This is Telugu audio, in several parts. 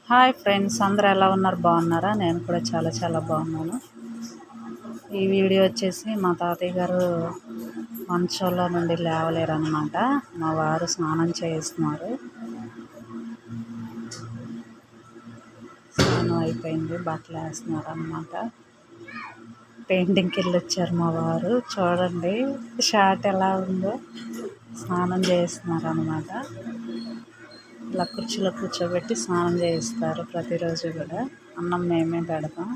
హాయ్ ఫ్రెండ్స్, అందరూ ఎలా ఉన్నారు? బాగున్నారా? నేను కూడా చాలా చాలా బాగున్నాను. ఈ వీడియో వచ్చేసి మా తాతయ్య గారు మంచంలో నుండి లేవలేరు అనమాట. మా వారు స్నానం చేస్తున్నారు. స్నానం అయిపోయింది, బట్టలు వేస్తున్నారు అనమాట. పెయింటింగ్కి వెళ్ళి వచ్చారు మా వారు. చూడండి షార్ట్ ఎలా ఉందో. స్నానం చేస్తున్నారు అనమాట. ఇలా కుర్చీలో కూర్చోబెట్టి స్నానం చేయిస్తారు ప్రతిరోజు కూడా. అన్నం మేమే పెడతాం.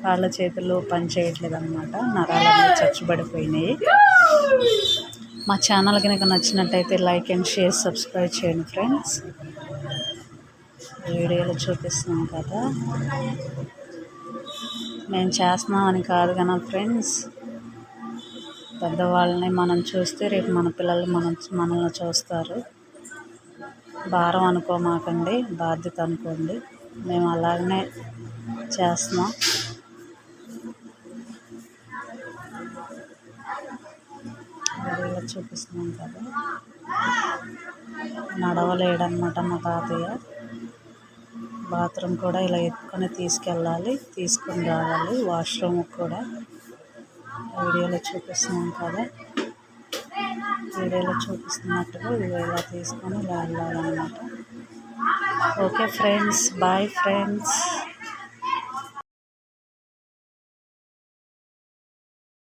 కాళ్ళ చేతులు పని చేయట్లేదు అనమాట, నరాలన్నీ చచ్చుబడిపోయినాయి. మా ఛానల్ కనుక నచ్చినట్టయితే లైక్ అండ్ షేర్, సబ్స్క్రైబ్ చేయండి ఫ్రెండ్స్. వీడియోలో చూపిస్తున్నాం కదా, మేము చేస్తున్నామని కాదు కదా ఫ్రెండ్స్. పెద్దవాళ్ళని మనం చూస్తే రేపు మన పిల్లలు మనల్ని చూస్తారు. భారం అనుకోమాకండి, బాధ్యత అనుకోండి. మేము అలాగనే చేస్తున్నాం. వీడియోలో చూపిస్తున్నాం కదా, నడవలేడనమాట మా తాతయ్య. బాత్రూమ్ కూడా ఇలా ఎత్తుకొని తీసుకెళ్ళాలి, తీసుకొని రావాలి. వాష్రూమ్ కూడా వీడియోలో చూపిస్తున్నాం కదా, వీడియోలో చూపిస్తున్నట్టుగా ఇలా తీసుకొని ఇలా వెళ్ళాలన్నమాట. Okay friends, bye friends.